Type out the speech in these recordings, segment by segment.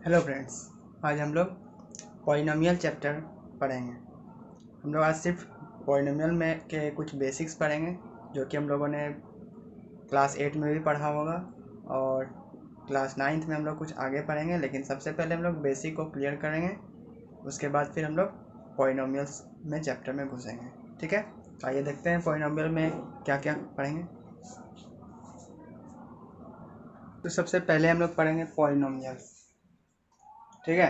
Hello friends, आज हम लोग पॉलिनोमियल चैप्टर पढ़ेंगे। हम लोग आज सिर्फ पॉलिनोमियल में के कुछ बेसिक्स पढ़ेंगे जो कि हम लोगों ने क्लास 8 में भी पढ़ा होगा और क्लास 9th में हम लोग कुछ आगे पढ़ेंगे। लेकिन सबसे पहले हम लोग बेसिक को क्लियर करेंगे, उसके बाद फिर हम लोग पॉलिनोमियल्स में चैप्टर में घुसेंगे। ठीक है, तो आइए देखते हैं पॉलिनोमियल में क्या क्या पढ़ेंगे। तो सबसे पहले हम लोग पढ़ेंगे पॉलिनोमियल्स। ठीक है,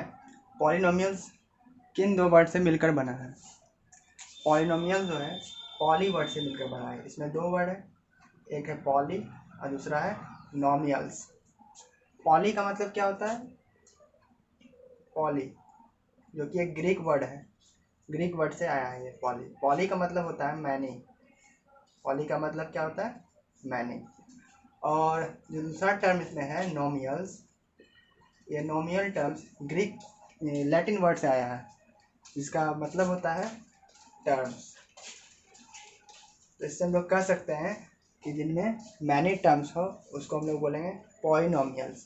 पॉलिनोमियल्स किन दो वर्ड से मिलकर बना है? पॉलिनोमियल जो है पॉली वर्ड से मिलकर बना है। इसमें दो वर्ड है, एक है पॉली और दूसरा है नोमियल्स। पॉली का मतलब क्या होता है? पॉली जो कि एक ग्रीक वर्ड है, ग्रीक वर्ड से आया है ये पॉली। पॉली का मतलब होता है मैनी। पॉली का मतलब क्या होता है? मैनी। और जो दूसरा टर्म इसमें है नोमियल्स, ये नोमियल टर्म्स ग्रीक लैटिन वर्ड से आया है जिसका मतलब होता है टर्म्स। तो इससे हम लोग कह सकते हैं कि जिनमें मैनी टर्म्स हो उसको हम लोग बोलेंगे पॉलिनोमियल्स।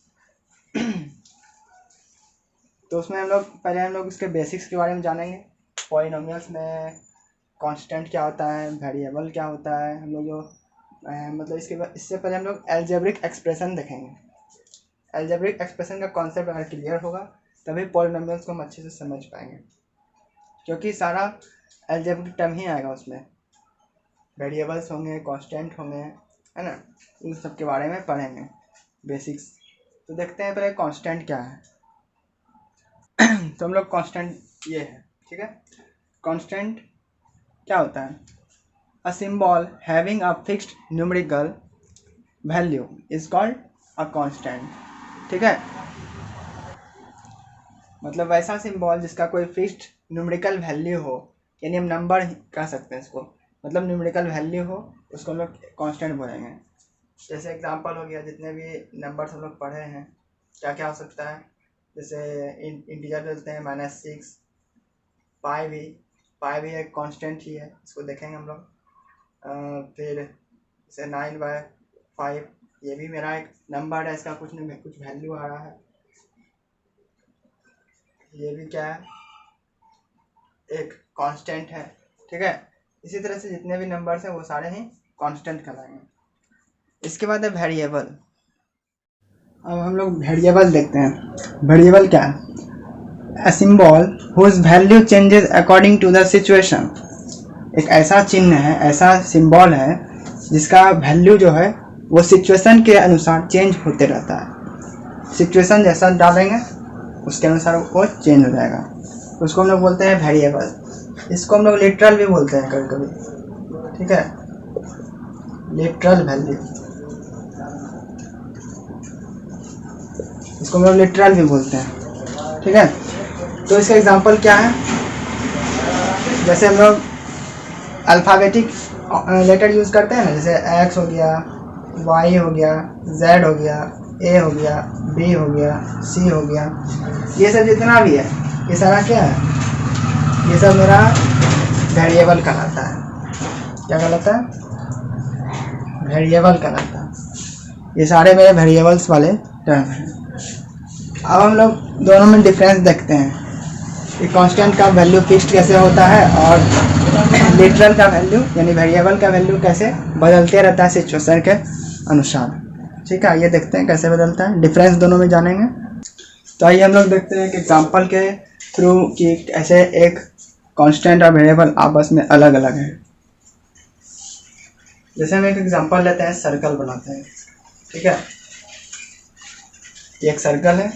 तो उसमें हम लोग इसके बेसिक्स के बारे में जानेंगे। पॉलिनोमियल्स में कांस्टेंट क्या होता है, वेरिएबल क्या होता है, हम लोग जो मतलब इससे पहले हम लोग एल्जेब्रिक एक्सप्रेशन देखेंगे। एल्जेब्रिक एक्सप्रेशन का कॉन्सेप्ट अगर क्लियर होगा तभी पॉलिनोमियल्स को हम अच्छे से समझ पाएंगे, क्योंकि सारा एल्जेब्रिक टर्म ही आएगा उसमें। वेरिएबल्स होंगे, कांस्टेंट होंगे, है ना, इन सब के बारे में पढ़ेंगे बेसिक्स। तो देखते हैं पहले कांस्टेंट क्या है। तो हम लोग कांस्टेंट ये है, ठीक है। कांस्टेंट क्या होता है? A symbol having a fixed numerical value is called a constant. ठीक है, मतलब वैसा सिंबल जिसका कोई फिक्स्ड न्यूमेरिकल वैल्यू हो, यानी हम नंबर कह सकते हैं इसको, मतलब न्यूमेरिकल वैल्यू हो, उसको हम लोग कांस्टेंट बोलेंगे। जैसे एग्जांपल हो गया, जितने भी नंबर्स हम लोग पढ़े हैं क्या क्या हो सकता है। जैसे इंटीजर बोलते हैं -6, पाई भी एक कांस्टेंट ही है, इसको देखेंगे हम लोग। फिर जैसे 9/5, ये भी मेरा एक नंबर है, इसका कुछ नहीं कुछ वैल्यू आ रहा है, ये भी क्या है? एक कांस्टेंट है। ठीक है, इसी तरह से जितने भी नंबर्स हैं वो सारे ही कांस्टेंट कहलाएंगे। इसके बाद है वेरिएबल। अब हम लोग वेरिएबल देखते हैं। वेरिएबल क्या है? A symbol whose value changes according to the situation। एक ऐसा चिन्ह है, ऐसा सिंबल है जिसका वैल्यू जो है वो सिचुएशन के अनुसार चेंज होते रहता है। सिचुएशन जैसा डालेंगे उसके अनुसार वो चेंज हो जाएगा, तो उसको हम लोग बोलते हैं वेरिएबल। इसको हम लोग लिटरल भी बोलते हैं कभी कभी। ठीक है, लिटरल वैल्यू, इसको हम लोग लिटरल भी बोलते हैं। ठीक है, तो इसका एग्जांपल क्या है? जैसे हम लोग अल्फ़ाबेटिक लेटर यूज़ करते हैं ना, जैसे एक्स हो गया, वाई हो गया, जेड हो गया, ए हो गया, बी हो गया, सी हो गया, ये सब जितना भी है ये सारा क्या है? ये सब मेरा वेरिएबल कहलाता है। क्या कहलाता है? वेरिएबल कहलाता है। ये सारे मेरे वेरिएबल्स वाले टर्म हैं। अब हम लोग दोनों में डिफरेंस देखते हैं कि कांस्टेंट का वैल्यू फिक्स्ड कैसे होता है और लिटरल का वैल्यू यानी वेरिएबल का वैल्यू कैसे बदलते रहता है सिचुएशन के अनुसार। ठीक है, ये देखते हैं कैसे बदलता है, डिफरेंस दोनों में जानेंगे। तो आइए हम लोग देखते हैं कि एग्जांपल के थ्रू कि ऐसे एक कांस्टेंट और वेरिएबल आपस में अलग अलग है। जैसे हम एक एग्जांपल लेते हैं, सर्कल बनाते हैं। ठीक है, ये एक सर्कल है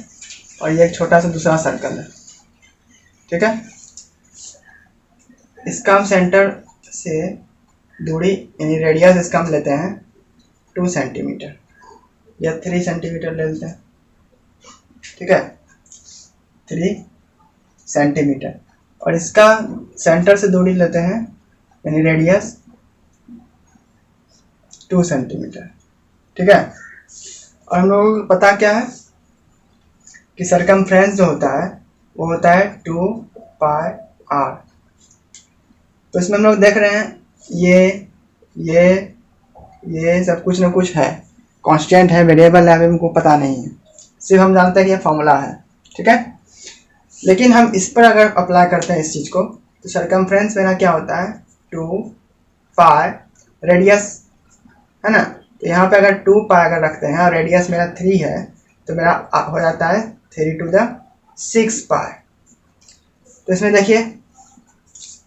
और ये एक छोटा सा दूसरा सर्कल है। ठीक है, इसका हम सेंटर से दूरी यानी रेडियस इसका हम लेते हैं 2 सेंटीमीटर या 3 सेंटीमीटर ले लेते हैं। ठीक है, 3 सेंटीमीटर, और इसका सेंटर से दूरी लेते हैं यानी रेडियस 2 सेंटीमीटर। ठीक है, और हम लोगों को पता क्या है कि सरकमफ्रेंस जो होता है वो होता है 2πr। तो इसमें हम लोग देख रहे हैं ये सब कुछ ना कुछ है, कांस्टेंट है, वेरिएबल है, अभी हमको पता नहीं है, सिर्फ हम जानते हैं कि ये फॉर्मूला है। ठीक है। लेकिन हम इस पर अगर अप्लाई करते हैं इस चीज़ को, तो सरकमफ्रेंस मेरा क्या होता है 2 पाई रेडियस, है ना। तो यहाँ पे अगर 2 पाई अगर रखते हैं और रेडियस मेरा 3 है, तो मेरा हो जाता है 3 to the 6 पाई। तो इसमें देखिए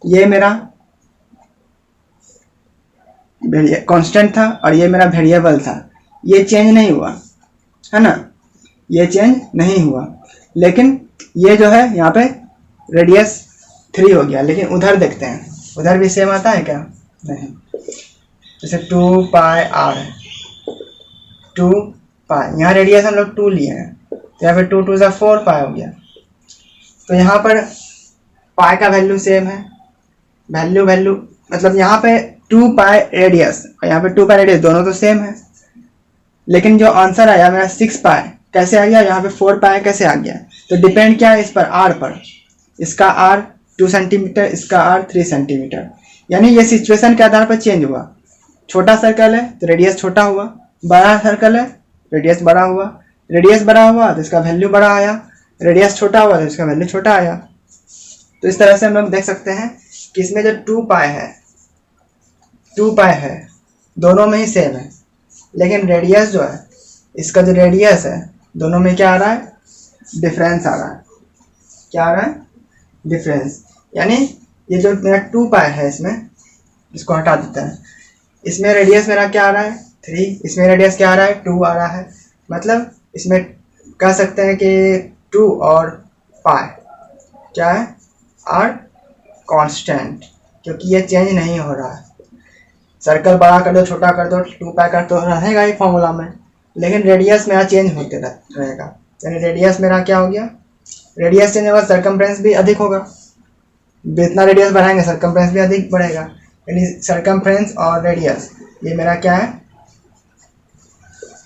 ये मेरा कांस्टेंट था और ये मेरा वेरिएबल था, ये चेंज नहीं हुआ, है ना, ये चेंज नहीं हुआ। लेकिन ये जो है यहाँ पे रेडियस 3 हो गया। लेकिन उधर देखते हैं, उधर भी सेम आता है क्या? नहीं। जैसे 2 पाई आर है, 2 पाई, यहाँ रेडियस हम लोग 2 लिए हैं, तो यहाँ पे 2 to the 4 पाई हो गया। तो यहाँ पर पाई का वैल्यू सेम है, वैल्यू मतलब यहाँ पे 2 पाई रेडियस और यहाँ पे 2 पाई रेडियस दोनों तो सेम है। लेकिन जो आंसर आया मेरा 6 पाई कैसे आ गया, यहाँ पे 4 पाई कैसे आ गया? तो डिपेंड क्या है इस पर, आर पर। इसका आर 2 सेंटीमीटर, इसका आर 3 सेंटीमीटर। यानी ये सिचुएशन के आधार पर चेंज हुआ। छोटा सर्कल है तो रेडियस छोटा हुआ, बड़ा सर्कल है रेडियस बड़ा हुआ, रेडियस बड़ा हुआ तो इसका वैल्यू बड़ा आया, रेडियस छोटा हुआ तो इसका वैल्यू छोटा आया। तो इस तरह से हम लोग देख सकते हैं कि इसमें जो 2 पाई है, 2 पाई है, दोनों में ही सेम है। लेकिन रेडियस जो है, इसका जो रेडियस है, दोनों में क्या आ रहा है? डिफरेंस आ रहा है। क्या आ रहा है? डिफरेंस। यानी ये जो मेरा 2 पाई है, इसमें इसको हटा देते हैं, इसमें रेडियस मेरा क्या आ रहा है 3, इसमें रेडियस क्या आ रहा है 2 आ रहा है। मतलब इसमें कह सकते हैं कि 2 और पाई क्या है, आर कांस्टेंट, क्योंकि ये चेंज नहीं हो रहा है। सर्कल बड़ा कर दो, छोटा कर दो, 2 पाई कर तो रहेगा ही फॉर्मूला में, लेकिन रेडियस मेरा चेंज होते रहेगा। यानी रेडियस मेरा क्या हो गया, रेडियस चेंज होगा, सर्कमफ्रेंस भी अधिक होगा। जितना रेडियस बढ़ाएंगे सर्कमफ्रेंस भी अधिक बढ़ेगा। यानी सर्कमफ्रेंस और रेडियस ये मेरा क्या है,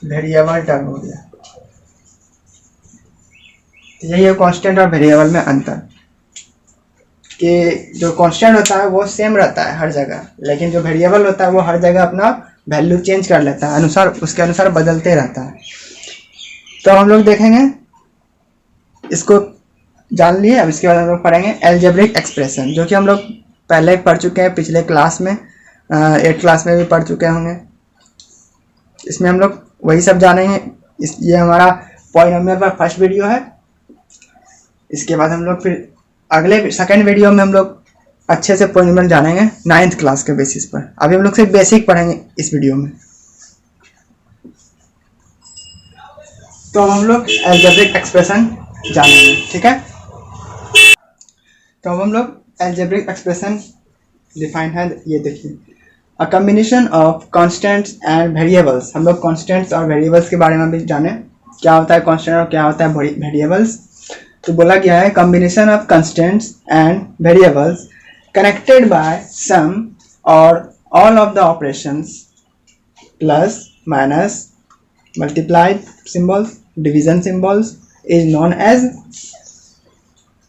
वेरिएबल टर्म हो गया। तो यही है कांस्टेंट और वेरिएबल में अंतर, कि जो कांस्टेंट होता है वो सेम रहता है हर जगह, लेकिन जो वेरिएबल होता है वो हर जगह अपना वैल्यू चेंज कर लेता है, उसके अनुसार बदलते रहता है। तो हम लोग देखेंगे, इसको जान लिए। अब इसके बाद हम लोग पढ़ेंगे अलजेब्रिक एक्सप्रेशन, जो कि हम लोग पहले पढ़ चुके हैं पिछले क्लास में, 8th क्लास में भी पढ़ चुके होंगे। इसमें हम लोग वही सब जानेंगे। ये हमारा पॉलिनोमियल पर फर्स्ट वीडियो है। इसके बाद हम लोग फिर अगले सेकंड वीडियो में हम लोग अच्छे से पॉलिनोमियल जानेंगे 9th क्लास के बेसिस पर। अभी हम लोग सिर्फ बेसिक पढ़ेंगे इस वीडियो में। तो अब हम लोग अलजेब्रिक एक्सप्रेशन जानेंगे, ठीक है। तो अब हम लोग अलजेब्रिक एक्सप्रेशन डिफाइन है, ये देखिए, a combination of constants and variables. हम लोग कॉन्स्टेंट्स और वेरिएबल्स के बारे में भी जाने, क्या होता है कॉन्स्टेंट और क्या होता है वेरिएबल्स। तो बोला गया है combination of constants and variables connected by some or all of the operations plus minus multiply symbols division symbols is known as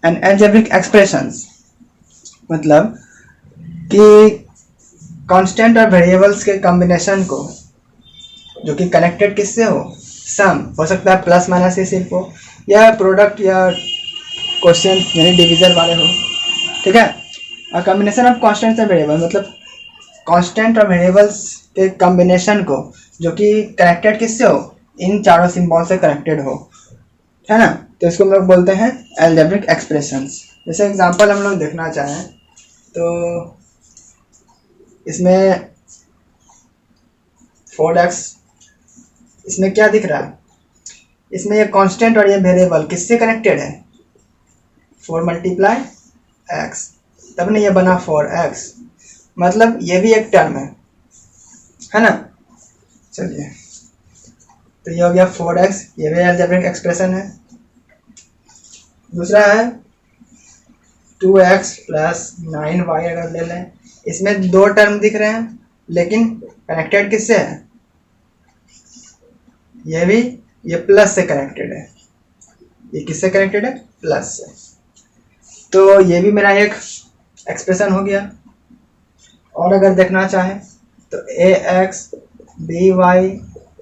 an algebraic expressions. मतलब कि कांस्टेंट और वेरिएबल्स के कॉम्बिनेशन को, जो कि कनेक्टेड किससे हो, सम हो सकता है, प्लस माइनस से सिर्फ हो, या प्रोडक्ट या क्वेश्चन यानी डिवीजन वाले हो, ठीक है। और कॉम्बिनेशन ऑफ कांस्टेंट और वेरिएबल मतलब कांस्टेंट और वेरिएबल्स के कॉम्बिनेशन को, जो कि कनेक्टेड किससे हो, इन चारों सिंबल से कनेक्टेड हो, है ना। तो इसको हम लोग बोलते हैं अलजेब्रिक एक्सप्रेशंस। जैसे एग्जांपल हम लोग देखना चाहें तो इसमें 4x, इसमें क्या दिख रहा है, इसमें ये कांस्टेंट और ये वेरिएबल किससे कनेक्टेड है, 4 मल्टीप्लाई x, तब नहीं ये बना 4x, मतलब ये भी एक टर्म है ना। चलिए, तो ये हो गया 4x, ये भी अलजेब्रिक एक्सप्रेशन है। दूसरा है 2x प्लस 9y, अगर ले लें, इसमें 2 टर्म दिख रहे हैं, लेकिन कनेक्टेड किससे है, ये भी ये प्लस से कनेक्टेड है, ये किससे कनेक्टेड है, प्लस से। तो ये भी मेरा एक एक्सप्रेशन हो गया। और अगर देखना चाहें तो ax by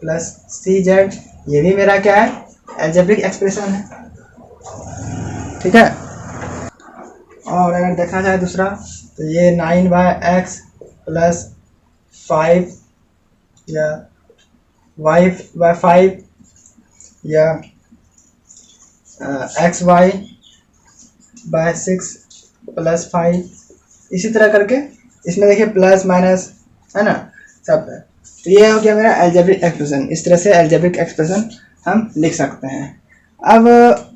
प्लस cz, ये भी मेरा क्या है, अलजेब्रिक एक्सप्रेशन है। ठीक है। और अगर देखा जाए दूसरा, तो ये 9/x प्लस 5 या y/5 या xy/6 प्लस 5, इसी तरह करके इसमें देखिए प्लस माइनस है ना सब है। तो ये हो गया मेरा अलजेब्रिक एक्सप्रेशन। इस तरह से अलजेब्रिक एक्सप्रेशन हम लिख सकते हैं। अब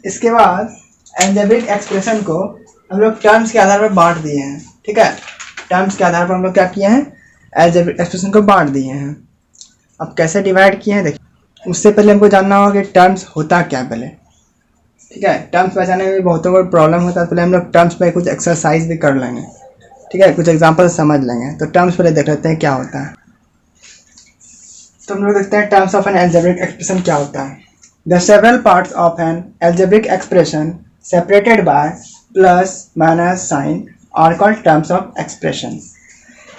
इसके बाद अलजेब्रिक एक्सप्रेशन को हम लोग टर्म्स के आधार पर बांट दिए हैं, ठीक है। टर्म्स के आधार पर हम लोग क्या किए हैं, अलजेब्रिक एक्सप्रेशन को बांट दिए हैं। अब कैसे डिवाइड किए हैं देखिए, उससे पहले हमको जानना होगा कि टर्म्स होता क्या पहले, ठीक है। टर्म्स पहचानने में बहुतों को प्रॉब्लम होता है, पहले हम लोग टर्म्स पे कुछ एक्सरसाइज भी कर लेंगे, ठीक है, कुछ एग्जांपल समझ लेंगे। तो टर्म्स पहले देख लेते हैं क्या होता है। तो हम लोग देखते हैं terms of an algebraic expression क्या होता है। The several parts of an algebraic expression separated by plus minus sign are called terms of expression.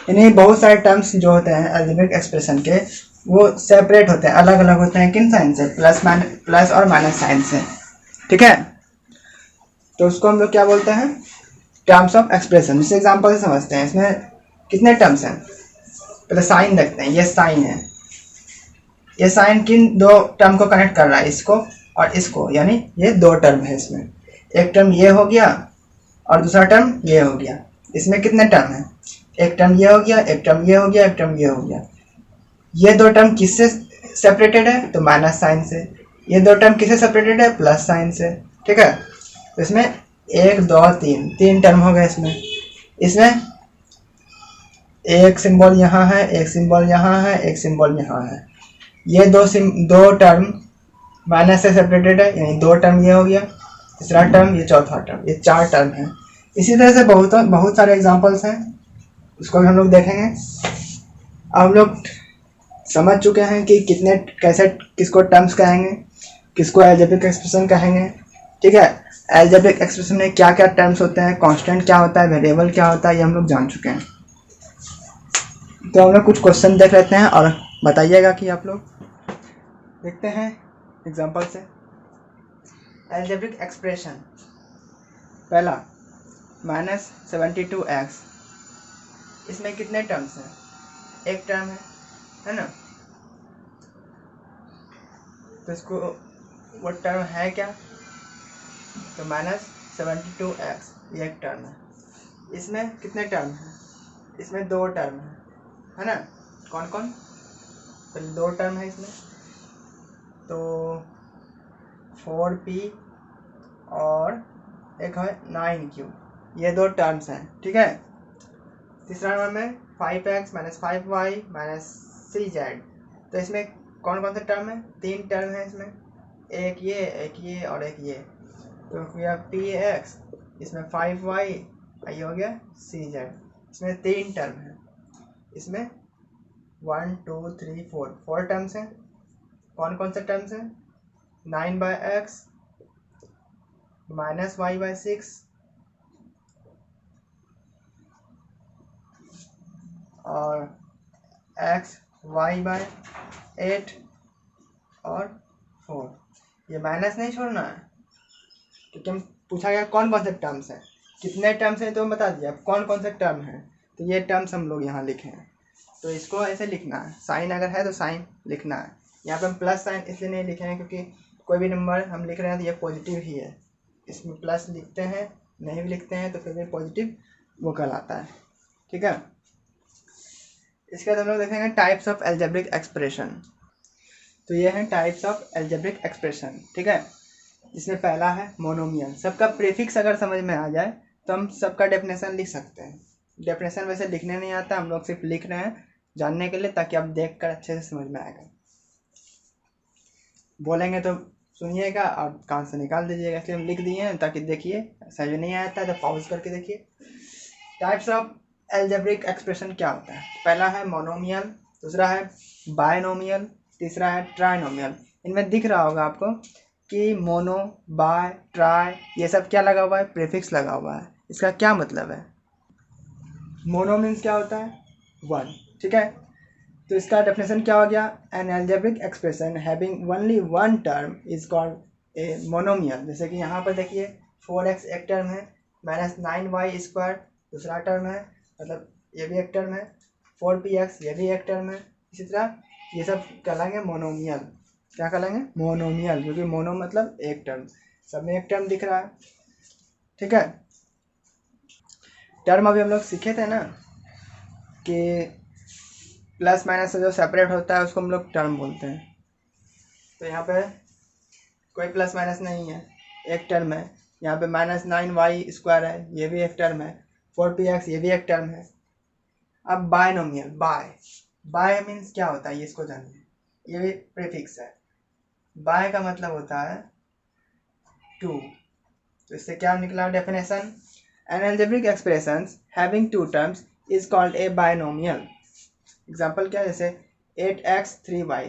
यानी बहुत सारे टर्म्स जो होते हैं अलजेब्रिक एक्सप्रेशन के, वो सेपरेट होते हैं, अलग अलग होते हैं। किन साइन से, प्लस और माइनस साइन से, ठीक है। तो उसको हम लोग क्या बोलते हैं, टर्म्स ऑफ एक्सप्रेशन। जिस एग्जांपल से समझते हैं, इसमें कितने टर्म्स हैं, पहले साइन देखते हैं। ये साइन है, ये साइन किन दो टर्म को कनेक्ट कर रहा है, इसको और इसको, यानी ये दो टर्म है। इसमें एक टर्म ये हो गया और दूसरा टर्म ये हो गया। इसमें कितने टर्म है, एक टर्म ये हो गया, एक टर्म ये हो गया, एक टर्म ये हो गया। ये दो टर्म किससे सेपरेटेड है, तो माइनस साइन से। ये दो टर्म किससे सेपरेटेड है, प्लस साइन से, ठीक है। तो इसमें 1 2 3 टर्म हो गए। इसमें एक सिंबल यहाँ है, एक सिंबल यहाँ है, एक सिंबल यहाँ है। ये दो टर्म माइनस से सेपरेटेड है, यानी दो टर्म ये हो गया, तीसरा टर्म, ये चौथा टर्म, ये 4 टर्म है। इसी तरह से बहुत सारे एग्जांपल्स हैं, उसको भी हम लोग देखेंगे। अब हम लोग समझ चुके हैं कि कितने कैसे किसको टर्म्स कहेंगे, किसको अलजेब्रिक एक्सप्रेशन कहेंगे, ठीक है। अलजेब्रिक एक्सप्रेशन में क्या क्या टर्म्स होते हैं, कांस्टेंट क्या होता है, वेरिएबल क्या होता है, ये हम लोग जान चुके हैं। तो हम लोग कुछ क्वेश्चन देख लेते हैं और बताइएगा कि आप लोग। देखते हैं एग्जांपल से। अलजेब्रिक एक्सप्रेशन पहला -72x, इसमें कितने टर्म्स हैं, एक टर्म है ना। तो इसको वो टर्म है क्या, तो -72x ये एक टर्म है। इसमें कितने टर्म हैं, इसमें दो टर्म है ना। कौन कौन, पहले दो टर्म है इसमें, तो 4p और एक है 9q, ये दो टर्म्स हैं, ठीक है। तीसरा नंबर में 5x - 5y - 3z। तो इसमें कौन कौन से टर्म है, 3 टर्म है इसमें, एक ये और एक ये। तो हो गया px, इसमें 5y, ये हो गया cz। इसमें 3 टर्म है, इसमें 1 2 3 4 टर्म्स हैं। कौन कौन से टर्म्स हैं, 9/x -y/6 और xy/8 और 4। ये माइनस नहीं छोड़ना है, क्योंकि हम पूछा गया कौन कौन से टर्म्स हैं, कितने टर्म्स हैं तो हम बता दिया, अब कौन कौन से टर्म हैं। तो ये टर्म्स हम लोग यहाँ लिखे हैं, तो इसको ऐसे लिखना है। साइन अगर है तो साइन लिखना है। यहाँ पे हम प्लस साइन इसलिए नहीं लिखे हैं क्योंकि कोई भी नंबर हम लिख रहे हैं तो ये पॉजिटिव ही है। इसमें प्लस लिखते हैं, नहीं भी लिखते हैं तो फिर भी पॉजिटिव वो कहलाता है, ठीक है। इसके बाद हम लोग देखेंगे टाइप्स ऑफ अलजेब्रिक एक्सप्रेशन। तो ये हैं टाइप्स ऑफ अलजेब्रिक एक्सप्रेशन, ठीक है। इसमें पहला है मोनोमियल। सबका प्रीफिक्स अगर समझ में आ जाए तो हम सबका डेफिनेशन लिख सकते हैं। डेफिनेशन वैसे लिखने नहीं आता, हम लोग सिर्फ लिख रहे हैं जानने के लिए, ताकि आप देख कर अच्छे से समझ में आएगा। बोलेंगे तो सुनिएगा और कान से निकाल दीजिएगा, इसलिए हम लिख दिए हैं ताकि देखिए, समझ नहीं आता है तो पॉज करके देखिए। टाइप्स ऑफ अलजेब्रिक एक्सप्रेशन क्या होता है, पहला है मोनोमियल, दूसरा है बायनोमियल, तीसरा है ट्राइनोमियल। इनमें दिख रहा होगा आपको कि मोनो, बाय, ट्राई, ये सब क्या लगा हुआ है, प्रीफिक्स लगा हुआ है। इसका क्या मतलब है, मोनो मीन्स क्या होता है, 1, ठीक है। तो इसका डेफिनेशन क्या हो गया, N algebraic expression having only one term is called a monomial. जैसे कि यहाँ पर देखिए 4x एक टर्म है, -9y² दूसरा टर्म है, मतलब ये भी एक टर्म है, 4px ये भी एक टर्म है। इसी तरह ये सब कहलाएंगे मोनोमियल। क्या कहलाएंगे? मोनोमियल, क्योंकि मोनो मतलब एक टर्म, सब में एक टर्म दिख रहा है। ठीक है, टर्म अभी हम लोग सीखे थे ना कि प्लस माइनस से जो सेपरेट होता है उसको हम लोग टर्म बोलते हैं। तो यहाँ पे कोई प्लस माइनस नहीं है, एक टर्म है। यहाँ पे -9y² है, ये भी एक टर्म है, 4px ये भी एक टर्म है। अब बायनोमियल, बाय मीन्स क्या होता है ये इसको जानिए, ये भी प्रीफिक्स है। बाय का मतलब होता है 2। तो इससे क्या निकला definition? N algebraic expressions having 2 terms is called a binomial. Example क्या है? जैसे 8x 3y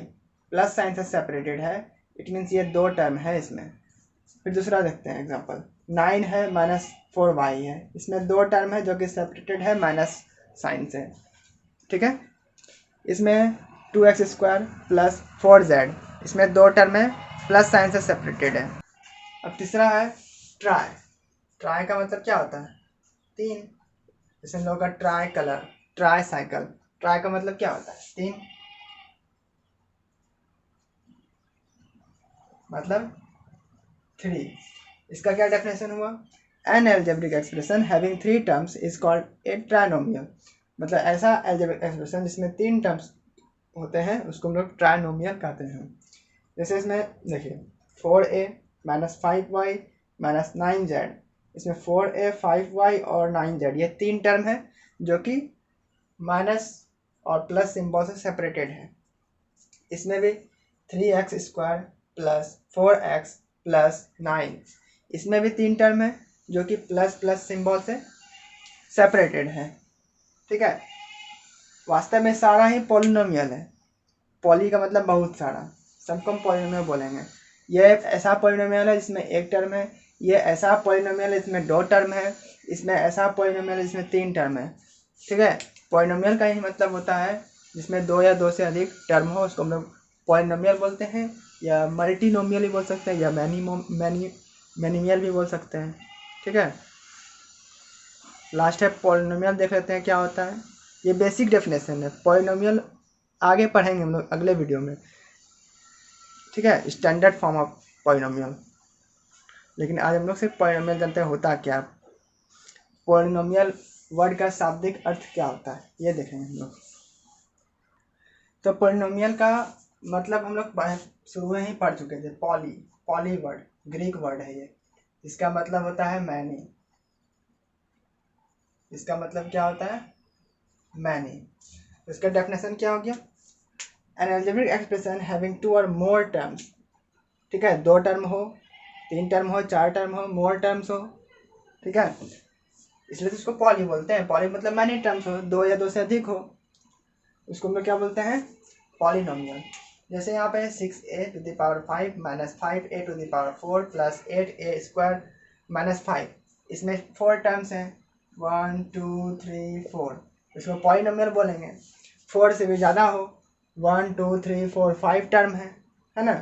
प्लस साइन से सेपरेटेड है, इट मीन्स ये 2 टर्म है इसमें। फिर दूसरा देखते हैं एग्जाम्पल, 9 है -4y है, इसमें 2 टर्म है जो कि सेपरेटेड है माइनस साइन से। ठीक है, इसमें 2x² प्लस 4z, इसमें 2 टर्म है प्लस साइन से सेपरेटेड है। अब तीसरा है ट्राई। ट्राई का मतलब क्या होता है? 3। जैसे हम लोग का try colour, try cycle, try का मतलब क्या होता है? 3, मतलब 3। इसका क्या डेफिनेशन हुआ? N algebraic expression having 3 terms is called a trinomial. मतलब ऐसा अलजेब्रिक एक्सप्रेशन जिसमें 3 टर्म्स होते हैं उसको हम लोग ट्राइनोमियल कहते हैं। जैसे इसमें देखिए 4a -5y -9z, इसमें 4a 5y और 9z ये 3 टर्म है जो कि माइनस और प्लस सिंबल से सेपरेटेड है। इसमें भी 3x² प्लस 4x प्लस 9, इसमें भी 3 टर्म है जो कि प्लस प्लस सिंबल से सेपरेटेड है। ठीक है, वास्तव में सारा ही पॉलिनोमियल है। पॉली का मतलब बहुत सारा, सबको हम पॉलिनोमियल बोलेंगे। ये ऐसा पॉलिनोमियल है जिसमें एक टर्म है, ये ऐसा पॉलिनोमियल है इसमें 2 टर्म है, इसमें ऐसा पॉलिनोमियल है जिसमें 3 टर्म है। ठीक है, पॉलिनोमियल का ही मतलब होता है जिसमें 2 या 2 से अधिक टर्म हो, उसको हम लोग पॉलिनोमियल बोलते हैं, या मल्टीनोमियल भी बोल सकते हैं, या मैनिमियल भी बोल सकते हैं। ठीक है, लास्ट है पॉलिनोमियल, देख लेते हैं क्या होता है। ये बेसिक डेफिनेशन है, पॉलिनोमियल आगे पढ़ेंगे हम लोग अगले वीडियो में। ठीक है, स्टैंडर्ड फॉर्म ऑफ पॉलिनोमियल। लेकिन आज हम लोग सिर्फ पॉलिनोमियल जानते हैं होता क्या। पॉलिनोमियल वर्ड का शाब्दिक अर्थ क्या होता है ये देखेंगे हम लोग। तो पॉलिनोमियल का मतलब हम लोग शुरू में ही पढ़ चुके थे। पॉली वर्ड ग्रीक वर्ड है ये, इसका मतलब होता है मैनी। इसका मतलब क्या होता है? मैनी। इसका डेफिनेशन क्या हो गया? एन अलजेब्रिक एक्सप्रेशन हैविंग 2 और मोर टर्म्स। ठीक है, 2 टर्म हो, 3 टर्म हो, 4 टर्म हो, मोर टर्म्स हो। ठीक है, इसलिए तो इसको पॉली बोलते हैं। पॉली मतलब मैनी टर्म्स हो, 2 या 2 से अधिक हो, उसको हम लोग क्या बोलते हैं? पॉलिनोमियल। जैसे यहाँ पे 6a⁵ -5a⁴ प्लस 8a² -5, इसमें 4 टर्म्स हैं, 1 2 3 4, इसको पॉलिनोमियल बोलेंगे। 4 से भी ज़्यादा हो, 1 2 3 4 5 टर्म है ना,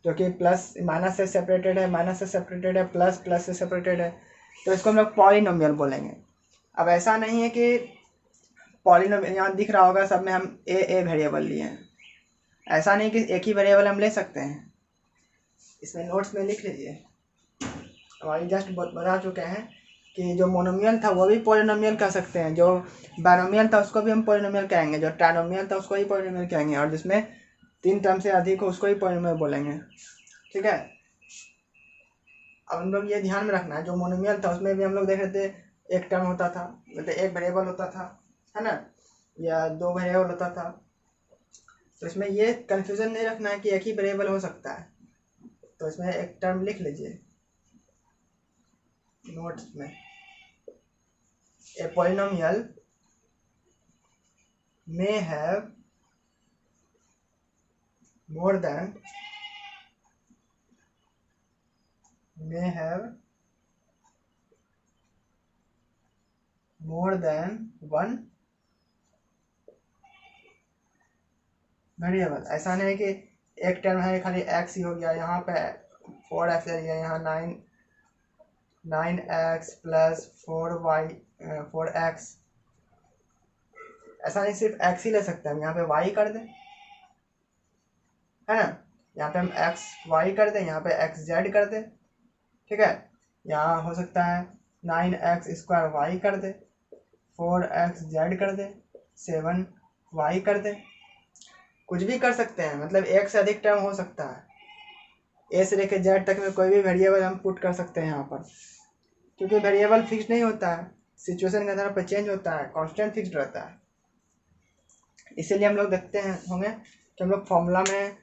जो कि प्लस माइनस से सेपरेटेड है, माइनस से सेपरेटेड है, प्लस प्लस से सेपरेटेड है, तो इसको हम लोग पॉलिनोमियल बोलेंगे। अब ऐसा नहीं है कि पॉलिनोमियल यहाँ दिख रहा होगा सब में हम ए वेरिएबल लिए हैं, ऐसा नहीं कि एक ही वेरिएबल हम ले सकते हैं। इसमें नोट्स में लिख लीजिए, हमारी जस्ट बता चुके हैं कि जो मोनोमियल था वो भी पॉलिनोमियल कह सकते हैं, जो बायनोमियल था उसको भी हम पॉलिनोमियल कहेंगे, जो ट्राइनोमियल था उसको ही पॉलिनोमियल कहेंगे, और जिसमें 3 टर्म से अधिक हो उसको ही पॉलिनोमियल बोलेंगे। ठीक है, अब हम लोग ये ध्यान में रखना है, जो मोनोमियल था उसमें भी हम लोग देख रहे थे एक टर्म होता था, मतलब एक वेरिएबल होता था, है ना, या 2 वेरिएबल होता था। तो इसमें ये कंफ्यूजन नहीं रखना है कि एक ही वेरिएबल हो सकता है, तो इसमें एक टर्म लिख लीजिए नोट्स में, a polynomial may have more than one variable. ऐसा नहीं है कि एक टर्म है खाली x ही हो गया, यहाँ पे 4x ले लिया, यहाँ 9 9x प्लस 4x, ऐसा नहीं सिर्फ x ही ले सकते हैं, हम यहाँ पे y कर दें, है ना। यहाँ पे हम x y कर दें, यहाँ पे x z कर दें, ठीक है। यहाँ हो सकता है 9x स्क्वायर y कर दे, 4x z कर दे, 7y कर दे, कुछ भी कर सकते हैं, मतलब एक से अधिक टर्म हो सकता है। ए से लेकर जेड तक में कोई भी वेरिएबल हम पुट कर सकते हैं यहाँ पर, क्योंकि वेरिएबल फिक्स नहीं होता है, सिचुएशन के आधार पर चेंज होता है, कांस्टेंट फिक्स्ड रहता है। इसीलिए हम लोग देखते हैं होंगे कि हम लोग फॉर्मूला में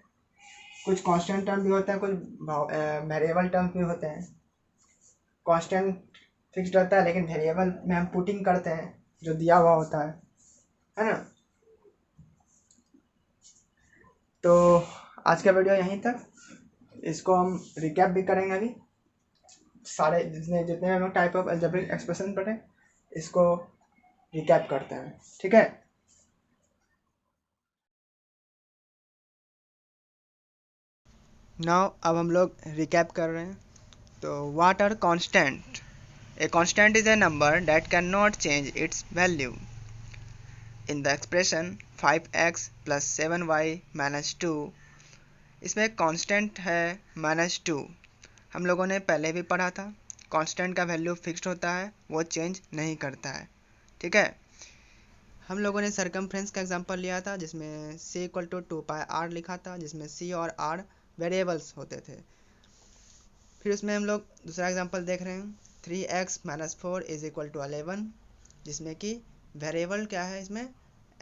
कुछ कांस्टेंट टर्म भी होते हैं, कुछ वेरिएबल टर्म भी होते हैं। कांस्टेंट फिक्स्ड रहता है, लेकिन वेरिएबल में हम पुटिंग करते हैं जो दिया हुआ होता है ना। तो आज का वीडियो यहीं तक, इसको हम रिकैप भी करेंगे अभी, सारे जितने हम लोग टाइप ऑफ अलजेब्रिक एक्सप्रेशन पढ़े इसको रिकैप करते हैं, ठीक है। नाउ अब हम लोग रिकैप कर रहे हैं। तो what are constant? A constant is a number that can not change its value. In the expression 5x plus 7y minus 2, इसमें कांस्टेंट है -2। हम लोगों ने पहले भी पढ़ा था, कांस्टेंट का वैल्यू फिक्स्ड होता है, वो चेंज नहीं करता है, ठीक है। हम लोगों ने सरकमफ्रेंस का एग्जांपल लिया था, जिसमें c इक्वल टू 2πr लिखा था, जिसमें c और r वेरिएबल्स होते थे। फिर उसमें हम लोग दूसरा एग्जांपल देख रहे हैं, 3x minus 4 is equal to 11, जिसमें कि वेरिएबल क्या है, इसमें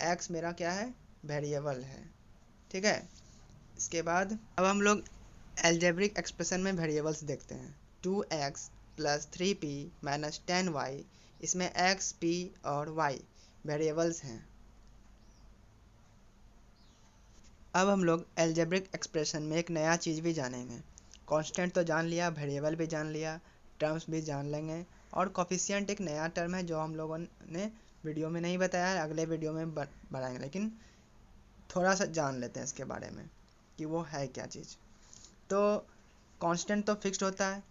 x मेरा क्या है, वेरिएबल है, ठीक है। इसके बाद अब हम लोग अलजेब्रिक एक्सप्रेशन में वेरिएबल्स देखते हैं। 2x plus 3p minus 10y, इसमें x, p और y वेरिएबल्स हैं। अब हम लोग अलजेब्रिक एक्सप्रेशन में एक नया चीज़ भी जानेंगे। कांस्टेंट तो जान लिया, वेरिएबल भी जान लिया, टर्म्स भी जान लेंगे, और कोफिशिएंट एक नया टर्म है जो हम लोगों ने वीडियो में नहीं बताया है, अगले वीडियो में बताएंगे, लेकिन थोड़ा सा जान लेते हैं इसके बारे में कि वो है क्या चीज़। तो कांस्टेंट तो फिक्स्ड होता है,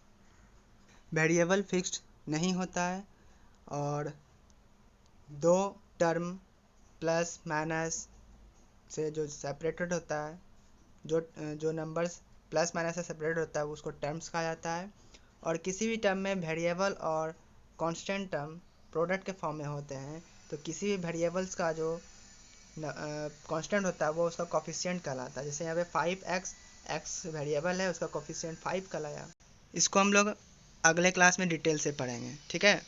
वेरिएबल फिक्स्ड नहीं होता है, और दो टर्म प्लस माइनस से जो सेपरेटेड होता है, जो नंबर्स प्लस माइनस से सेपरेट होता है उसको टर्म्स कहा जाता है। और किसी भी टर्म में वेरिएबल और कांस्टेंट टर्म प्रोडक्ट के फॉर्म में होते हैं, तो किसी भी वेरिएबल्स का जो कांस्टेंट होता है वो उसका कोफिशिएंट कहलाता है। जैसे यहाँ पे 5x, x वेरिएबल है, उसका कोफिशिएंट 5 कहलाया। इसको हम लोग अगले क्लास में डिटेल से पढ़ेंगे, ठीक है।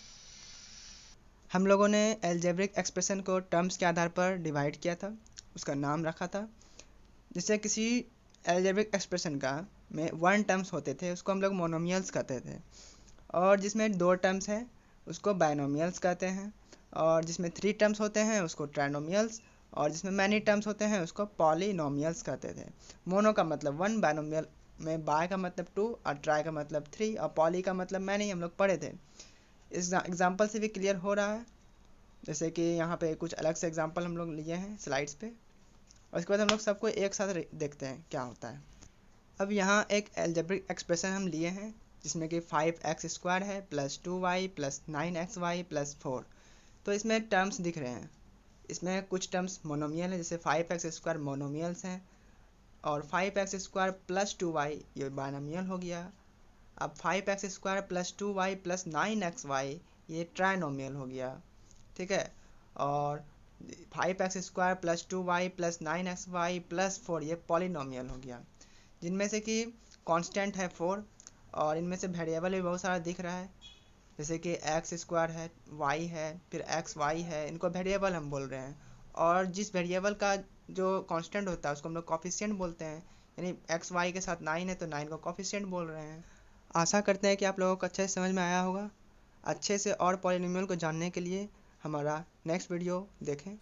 हम लोगों ने अलजेब्रिक एक्सप्रेशन को टर्म्स के आधार पर डिवाइड किया था, उसका नाम रखा था। जैसे किसी अलजेब्रिक एक्सप्रेशन का में 1 टर्म्स होते थे, उसको हम लोग मोनोमियल्स कहते थे, और जिसमें 2 टर्म्स हैं उसको बाइनोमियल्स कहते हैं, और जिसमें 3 टर्म्स होते हैं उसको ट्राइनोमियल्स, और जिसमें मैनी टर्म्स होते हैं उसको पॉलिनोमियल्स कहते थे। मोनो का मतलब 1, बाइनोमियल में बाय का मतलब 2, और ट्राई का मतलब 3, और पॉली का मतलब मैनी हम लोग पढ़े थे। इस एग्जाम्पल से भी क्लियर हो रहा है। जैसे कि यहाँ पे कुछ अलग से एग्जाम्पल हम लोग लिए हैं स्लाइड्स पे, और इसके बाद हम लोग सबको एक साथ देखते हैं क्या होता है। अब यहाँ एक अलजेब्रिक एक्सप्रेशन हम लिए हैं, जिसमें कि 5x स्क्वायर है plus 2y plus 9xy plus 4। तो इसमें टर्म्स दिख रहे हैं, इसमें कुछ टर्म्स मोनोमियल हैं, जैसे 5x स्क्वायर मोनोमियल्स हैं, और 5x स्क्वायर प्लस 2y ये बाइनोमियल हो गया। अब 5x square plus 2y plus 9xy ये ट्राइनोमियल हो गया, ठीक है। और 5x square plus 2y plus 9xy plus 4 ये पॉलिनोमियल हो गया, जिनमें से कि कांस्टेंट है 4, और इनमें से वेरिएबल भी बहुत सारा दिख रहा है, जैसे कि x स्क्वायर है, y है, फिर x y है, इनको वेरिएबल हम बोल रहे हैं। और जिस वेरिएबल का जो कांस्टेंट होता है उसको हम लोग कोफिशिएंट बोलते हैं, यानी x y के साथ 9 है तो 9 को कोफिशिएंट बोल रहे हैं। आशा करते हैं कि आप लोगों को अच्छे से समझ में आया होगा। अच्छे से और पॉलिनोमियल को जानने के लिए हमारा नेक्स्ट वीडियो देखें।